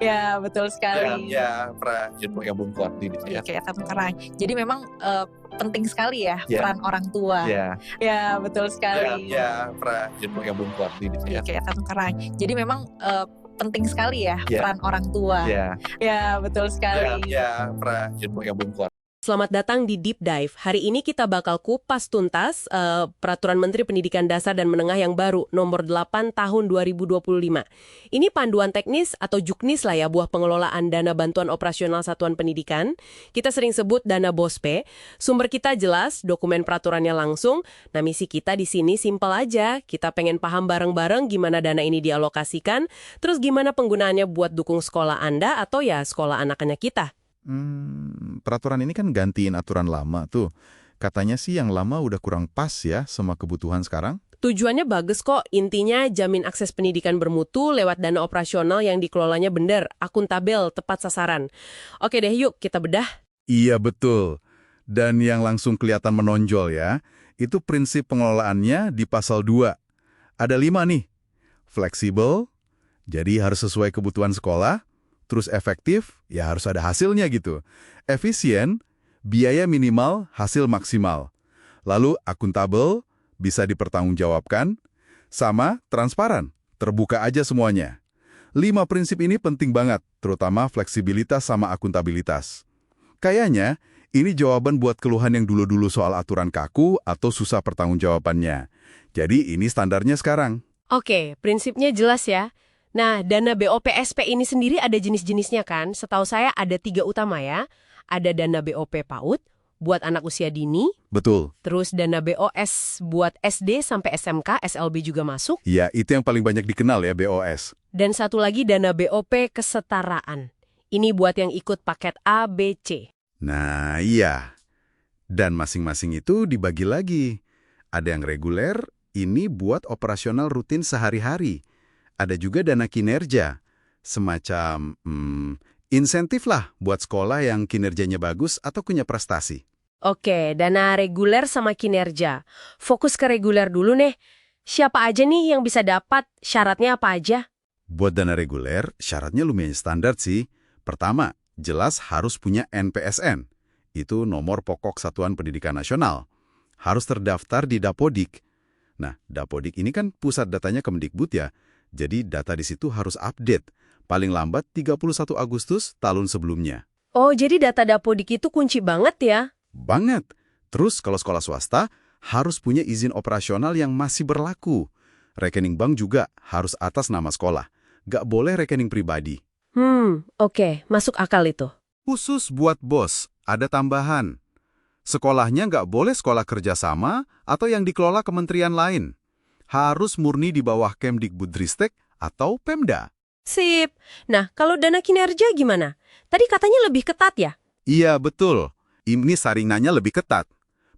Ya, betul Ya, sekali. pernah gabung keluarga gitu ya. Kayak terengkarang. Jadi memang penting sekali ya Ya. peran orang tua. Ya, Ya, betul sekali. pernah gabung keluarga gitu ya. Kayak terengkarang. Jadi memang penting sekali ya Ya. peran orang tua. Ya, betul sekali. Ya, pernah gabung keluarga. Selamat datang di Deep Dive. Hari ini kita bakal kupas tuntas Peraturan Menteri Pendidikan Dasar dan Menengah yang baru, nomor 8 tahun 2025. Ini panduan teknis atau juknis lah ya, buah pengelolaan dana bantuan operasional satuan pendidikan. Kita sering sebut dana BOSPE. Sumber kita jelas, dokumen peraturannya langsung. Nah, misi kita di sini simpel aja. Kita pengen paham bareng-bareng gimana dana ini dialokasikan, terus gimana penggunaannya buat dukung sekolah Anda atau ya sekolah anak-anak kita. Peraturan ini kan gantiin aturan lama tuh. Katanya sih yang lama udah kurang pas ya sama kebutuhan sekarang. Tujuannya bagus kok, intinya jamin akses pendidikan bermutu lewat dana operasional yang dikelolanya benar, akuntabel, tepat sasaran. Oke deh, yuk kita bedah. Iya betul. Dan yang langsung kelihatan menonjol ya, itu prinsip pengelolaannya di pasal 2. Ada 5 nih. Fleksibel, jadi harus sesuai kebutuhan sekolah. Terus efektif, ya harus ada hasilnya gitu. Efisien, biaya minimal, hasil maksimal. Lalu akuntabel, bisa dipertanggungjawabkan. Sama transparan, terbuka aja semuanya. 5 prinsip ini penting banget, terutama fleksibilitas sama akuntabilitas. Kayaknya, ini jawaban buat keluhan yang dulu-dulu soal aturan kaku atau susah pertanggungjawabannya. Jadi ini standarnya sekarang. Oke, prinsipnya jelas ya. Nah, dana BOPSP ini sendiri ada jenis-jenisnya kan? Setahu saya ada 3 utama ya. Ada dana BOP PAUD, buat anak usia dini. Betul. Terus dana BOS buat SD sampai SMK, SLB juga masuk. Ya, itu yang paling banyak dikenal ya, BOS. Dan satu lagi dana BOP kesetaraan. Ini buat yang ikut paket A, B, C. Nah, iya. Dan masing-masing itu dibagi lagi. Ada yang reguler, ini buat operasional rutin sehari-hari. Ada juga dana kinerja, semacam insentif lah buat sekolah yang kinerjanya bagus atau punya prestasi. Oke, dana reguler sama kinerja. Fokus ke reguler dulu nih. Siapa aja nih yang bisa dapat? Syaratnya apa aja? Buat dana reguler, syaratnya lumayan standar sih. Pertama, jelas harus punya NPSN. Itu nomor pokok Satuan Pendidikan Nasional. Harus terdaftar di Dapodik. Nah, Dapodik ini kan pusat datanya Kemdikbud ya. Jadi data di situ harus update, paling lambat 31 Agustus tahun sebelumnya. Oh, jadi data Dapodik itu kunci banget ya? Banget. Terus kalau sekolah swasta, harus punya izin operasional yang masih berlaku. Rekening bank juga harus atas nama sekolah. Nggak boleh rekening pribadi. Oke, masuk akal itu. Khusus buat BOS, ada tambahan. Sekolahnya nggak boleh sekolah kerjasama atau yang dikelola kementerian lain. Harus murni di bawah Kemdikbudristek atau Pemda. Sip. Nah, kalau dana kinerja gimana? Tadi katanya lebih ketat ya? Iya, betul. Ini saringannya lebih ketat.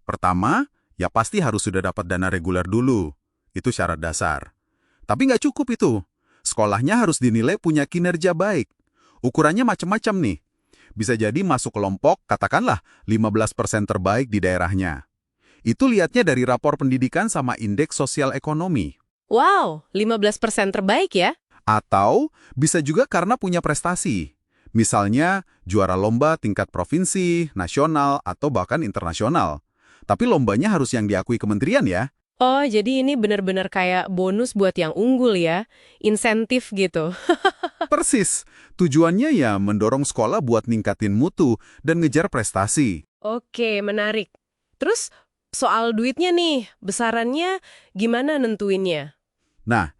Pertama, ya pasti harus sudah dapat dana reguler dulu. Itu syarat dasar. Tapi nggak cukup itu. Sekolahnya harus dinilai punya kinerja baik. Ukurannya macam-macam nih. Bisa jadi masuk kelompok, katakanlah 15% terbaik di daerahnya. Itu lihatnya dari rapor pendidikan sama indeks sosial ekonomi. Wow, 15% terbaik ya? Atau bisa juga karena punya prestasi. Misalnya juara lomba tingkat provinsi, nasional, atau bahkan internasional. Tapi lombanya harus yang diakui kementerian ya. Oh, jadi ini benar-benar kayak bonus buat yang unggul ya? Insentif gitu. Persis. Tujuannya ya mendorong sekolah buat ningkatin mutu dan ngejar prestasi. Oke, menarik. Terus soal duitnya nih, besarannya gimana nentuinnya? Nah,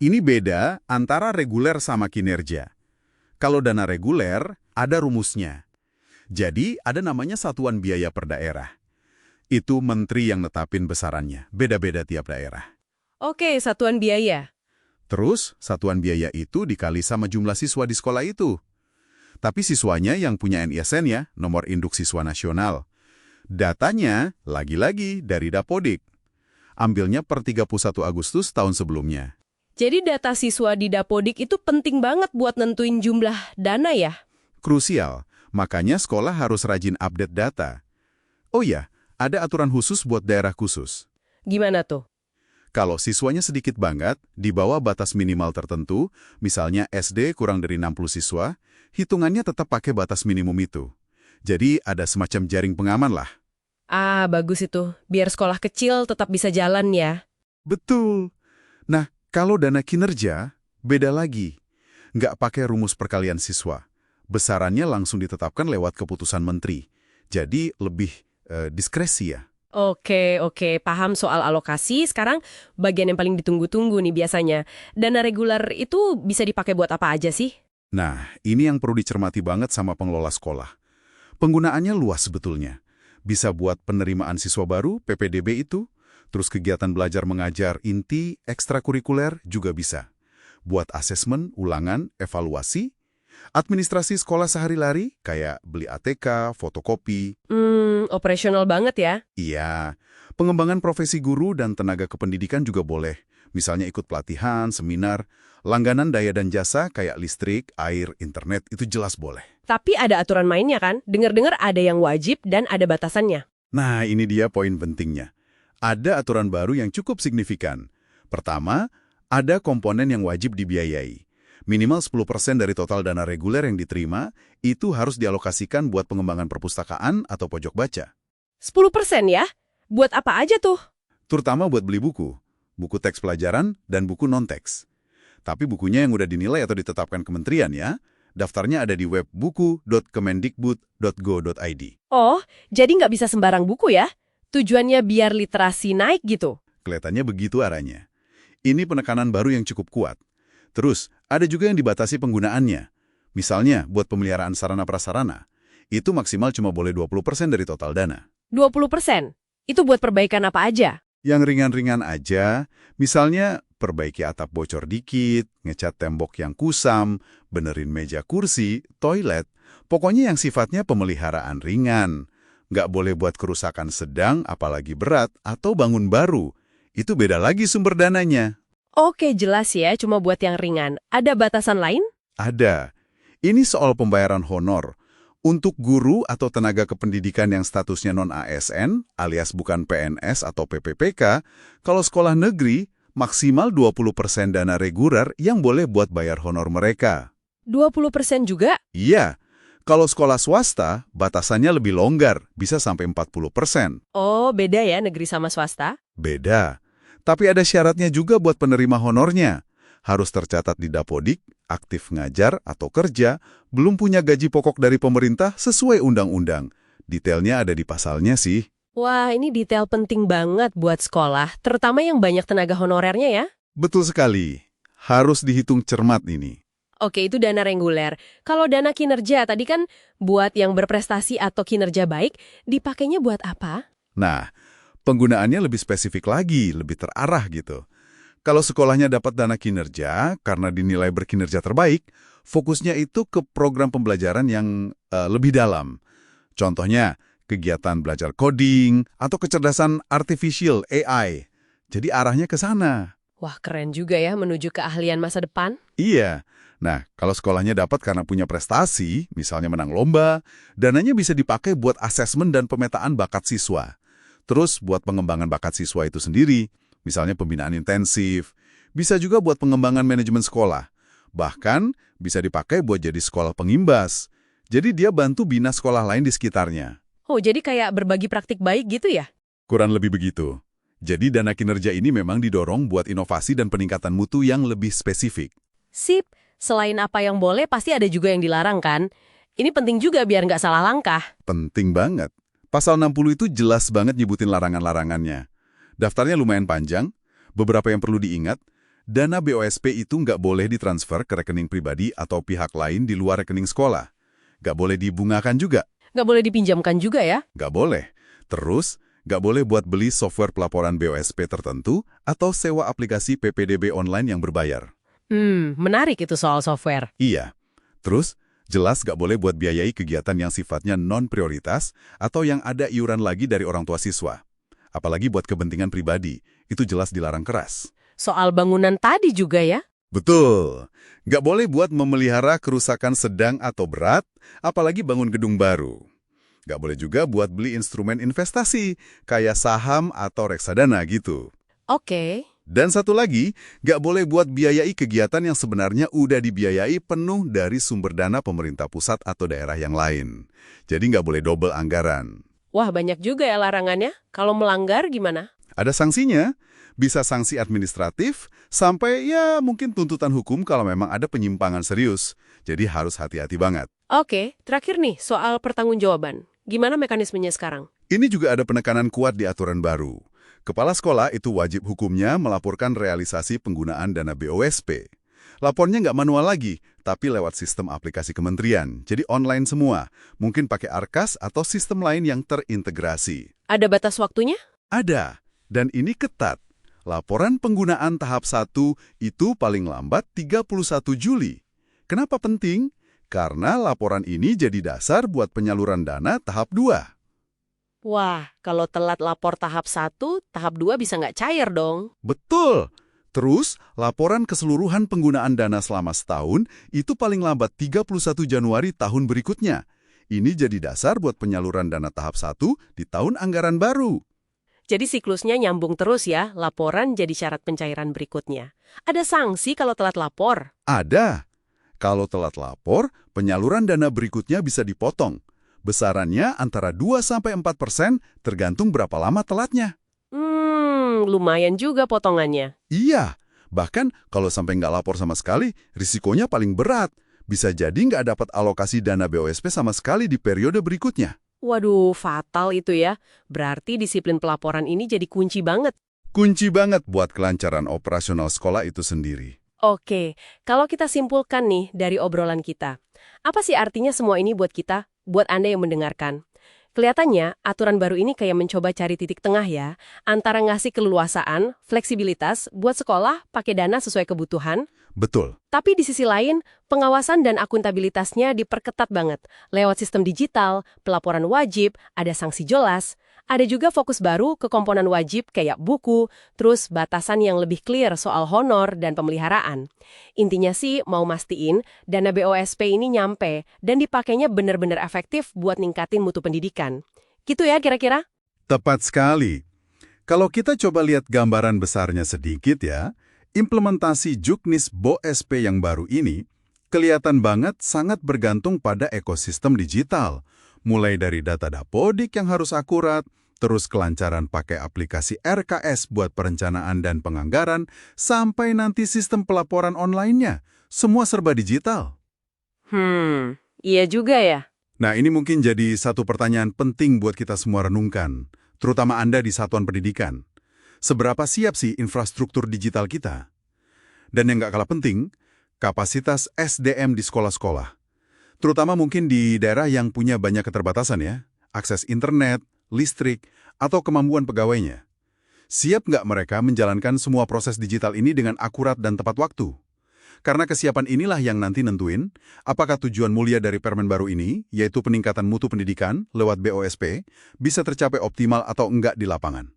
ini beda antara reguler sama kinerja. Kalau dana reguler, ada rumusnya. Jadi, ada namanya satuan biaya per daerah. Itu menteri yang netapin besarannya, beda-beda tiap daerah. Oke, satuan biaya. Terus, satuan biaya itu dikali sama jumlah siswa di sekolah itu. Tapi siswanya yang punya NISN ya, nomor induk siswa nasional. Datanya, lagi-lagi dari Dapodik. Ambilnya per 31 Agustus tahun sebelumnya. Jadi data siswa di Dapodik itu penting banget buat nentuin jumlah dana ya? Krusial, makanya sekolah harus rajin update data. Oh ya, ada aturan khusus buat daerah khusus. Gimana tuh? Kalau siswanya sedikit banget, di bawah batas minimal tertentu, misalnya SD kurang dari 60 siswa, hitungannya tetap pakai batas minimum itu. Jadi ada semacam jaring pengaman lah. Ah, bagus itu. Biar sekolah kecil tetap bisa jalan ya. Betul. Nah, kalau dana kinerja, beda lagi. Nggak pakai rumus perkalian siswa. Besarannya langsung ditetapkan lewat keputusan menteri. Jadi lebih diskresi ya. Oke, paham soal alokasi. Sekarang bagian yang paling ditunggu-tunggu nih biasanya. Dana reguler itu bisa dipakai buat apa aja sih? Nah, ini yang perlu dicermati banget sama pengelola sekolah. Penggunaannya luas sebetulnya. Bisa buat penerimaan siswa baru, PPDB itu, terus kegiatan belajar mengajar inti, ekstrakurikuler juga bisa. Buat asesmen, ulangan, evaluasi, administrasi sekolah sehari-hari, kayak beli ATK, fotokopi. Operasional banget ya. Iya, pengembangan profesi guru dan tenaga kependidikan juga boleh. Misalnya ikut pelatihan, seminar, langganan daya dan jasa kayak listrik, air, internet, itu jelas boleh. Tapi ada aturan mainnya kan? Dengar-dengar ada yang wajib dan ada batasannya. Nah, ini dia poin pentingnya. Ada aturan baru yang cukup signifikan. Pertama, ada komponen yang wajib dibiayai. Minimal 10% dari total dana reguler yang diterima, itu harus dialokasikan buat pengembangan perpustakaan atau pojok baca. 10% ya? Buat apa aja tuh? Terutama buat beli buku teks pelajaran, dan buku non-teks. Tapi bukunya yang udah dinilai atau ditetapkan kementerian ya, daftarnya ada di web buku.kemendikbud.go.id. Oh, jadi nggak bisa sembarang buku ya? Tujuannya biar literasi naik gitu? Kelihatannya begitu arahnya. Ini penekanan baru yang cukup kuat. Terus, ada juga yang dibatasi penggunaannya. Misalnya, buat pemeliharaan sarana-prasarana. Itu maksimal cuma boleh 20% dari total dana. 20%? Itu buat perbaikan apa aja? Yang ringan-ringan aja, misalnya perbaiki atap bocor dikit, ngecat tembok yang kusam, benerin meja kursi, toilet. Pokoknya yang sifatnya pemeliharaan ringan. Nggak boleh buat kerusakan sedang, apalagi berat, atau bangun baru. Itu beda lagi sumber dananya. Oke, jelas ya, cuma buat yang ringan. Ada batasan lain? Ada. Ini soal pembayaran honor. Untuk guru atau tenaga kependidikan yang statusnya non-ASN, alias bukan PNS atau PPPK, kalau sekolah negeri, maksimal 20% dana reguler yang boleh buat bayar honor mereka. 20% juga? Iya. Kalau sekolah swasta, batasannya lebih longgar, bisa sampai 40%. Oh, beda ya negeri sama swasta? Beda. Tapi ada syaratnya juga buat penerima honornya. Harus tercatat di Dapodik, aktif ngajar atau kerja, belum punya gaji pokok dari pemerintah sesuai undang-undang. Detailnya ada di pasalnya sih. Wah, ini detail penting banget buat sekolah, terutama yang banyak tenaga honorernya ya? Betul sekali. Harus dihitung cermat ini. Oke, itu dana reguler. Kalau dana kinerja, tadi kan buat yang berprestasi atau kinerja baik, dipakainya buat apa? Nah, penggunaannya lebih spesifik lagi, lebih terarah gitu. Kalau sekolahnya dapat dana kinerja karena dinilai berkinerja terbaik, fokusnya itu ke program pembelajaran yang lebih dalam. Contohnya, kegiatan belajar coding atau kecerdasan artificial AI. Jadi arahnya ke sana. Wah, keren juga ya menuju keahlian masa depan. Iya. Nah, kalau sekolahnya dapat karena punya prestasi, misalnya menang lomba, dananya bisa dipakai buat asesmen dan pemetaan bakat siswa. Terus buat pengembangan bakat siswa itu sendiri, misalnya pembinaan intensif, bisa juga buat pengembangan manajemen sekolah. Bahkan bisa dipakai buat jadi sekolah pengimbas. Jadi dia bantu bina sekolah lain di sekitarnya. Oh, jadi kayak berbagi praktik baik gitu ya? Kurang lebih begitu. Jadi dana kinerja ini memang didorong buat inovasi dan peningkatan mutu yang lebih spesifik. Sip, selain apa yang boleh pasti ada juga yang dilarang kan? Ini penting juga biar nggak salah langkah. Penting banget. Pasal 60 itu jelas banget nyebutin larangan-larangannya. Daftarnya lumayan panjang, beberapa yang perlu diingat, dana BOSP itu nggak boleh ditransfer ke rekening pribadi atau pihak lain di luar rekening sekolah. Nggak boleh dibungakan juga. Nggak boleh dipinjamkan juga ya? Nggak boleh. Terus, nggak boleh buat beli software pelaporan BOSP tertentu atau sewa aplikasi PPDB online yang berbayar. Menarik itu soal software. Iya. Terus, jelas nggak boleh buat biayai kegiatan yang sifatnya non-prioritas atau yang ada iuran lagi dari orang tua siswa. Apalagi buat kepentingan pribadi, itu jelas dilarang keras. Soal bangunan tadi juga ya? Betul. Nggak boleh buat memelihara kerusakan sedang atau berat, apalagi bangun gedung baru. Nggak boleh juga buat beli instrumen investasi, kayak saham atau reksadana gitu. Oke. Dan satu lagi, nggak boleh buat biayai kegiatan yang sebenarnya udah dibiayai penuh dari sumber dana pemerintah pusat atau daerah yang lain. Jadi nggak boleh double anggaran. Wah, banyak juga ya larangannya. Kalau melanggar gimana? Ada sanksinya, bisa sanksi administratif, sampai ya mungkin tuntutan hukum kalau memang ada penyimpangan serius. Jadi harus hati-hati banget. Oke, terakhir nih soal pertanggungjawaban. Gimana mekanismenya sekarang? Ini juga ada penekanan kuat di aturan baru. Kepala sekolah itu wajib hukumnya melaporkan realisasi penggunaan dana BOSP. Lapornya nggak manual lagi, tapi lewat sistem aplikasi kementerian. Jadi online semua. Mungkin pakai Arkas atau sistem lain yang terintegrasi. Ada batas waktunya? Ada. Dan ini ketat. Laporan penggunaan tahap 1 itu paling lambat 31 Juli. Kenapa penting? Karena laporan ini jadi dasar buat penyaluran dana tahap 2. Wah, kalau telat lapor tahap 1, tahap 2 bisa nggak cair dong. Betul! Terus, laporan keseluruhan penggunaan dana selama setahun itu paling lambat 31 Januari tahun berikutnya. Ini jadi dasar buat penyaluran dana tahap 1 di tahun anggaran baru. Jadi siklusnya nyambung terus ya, laporan jadi syarat pencairan berikutnya. Ada sanksi kalau telat lapor? Ada. Kalau telat lapor, penyaluran dana berikutnya bisa dipotong. Besarannya antara 2-4% tergantung berapa lama telatnya. Lumayan juga potongannya. Iya, bahkan kalau sampai nggak lapor sama sekali, risikonya paling berat. Bisa jadi nggak dapat alokasi dana BOSP sama sekali di periode berikutnya. Waduh, fatal itu ya. Berarti disiplin pelaporan ini jadi kunci banget. Kunci banget buat kelancaran operasional sekolah itu sendiri. Oke, kalau kita simpulkan nih dari obrolan kita, apa sih artinya semua ini buat kita, buat Anda yang mendengarkan? Kelihatannya, aturan baru ini kayak mencoba cari titik tengah ya, antara ngasih keleluasaan, fleksibilitas buat sekolah pakai dana sesuai kebutuhan, Betul. tapi di sisi lain, pengawasan dan akuntabilitasnya diperketat banget. Lewat sistem digital, pelaporan wajib, ada sanksi jelas, ada juga fokus baru ke komponen wajib kayak buku, terus batasan yang lebih clear soal honor dan pemeliharaan. Intinya sih mau mastiin dana BOSP ini nyampe dan dipakainya benar-benar efektif buat ningkatin mutu pendidikan. Gitu ya kira-kira? Tepat sekali. Kalau kita coba lihat gambaran besarnya sedikit ya, implementasi Juknis BOSP yang baru ini kelihatan banget sangat bergantung pada ekosistem digital. Mulai dari data Dapodik yang harus akurat, terus kelancaran pakai aplikasi RKS buat perencanaan dan penganggaran, sampai nanti sistem pelaporan online-nya. Semua serba digital. Iya juga ya. Nah, ini mungkin jadi satu pertanyaan penting buat kita semua renungkan, terutama Anda di satuan pendidikan. Seberapa siap sih infrastruktur digital kita? Dan yang nggak kalah penting, kapasitas SDM di sekolah-sekolah. Terutama mungkin di daerah yang punya banyak keterbatasan ya, akses internet, listrik, atau kemampuan pegawainya. Siap nggak mereka menjalankan semua proses digital ini dengan akurat dan tepat waktu? Karena kesiapan inilah yang nanti nentuin apakah tujuan mulia dari permen baru ini, yaitu peningkatan mutu pendidikan lewat BOSP, bisa tercapai optimal atau enggak di lapangan.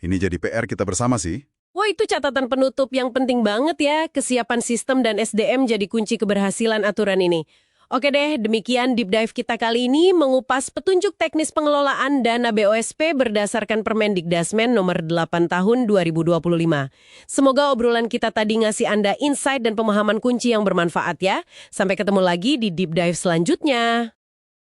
Ini jadi PR kita bersama sih. Wah, itu catatan penutup yang penting banget ya. Kesiapan sistem dan SDM jadi kunci keberhasilan aturan ini. Oke deh, demikian Deep Dive kita kali ini mengupas petunjuk teknis pengelolaan dana BOSP berdasarkan Permendikdasmen nomor 8 tahun 2025. Semoga obrolan kita tadi ngasih Anda insight dan pemahaman kunci yang bermanfaat ya. Sampai ketemu lagi di Deep Dive selanjutnya.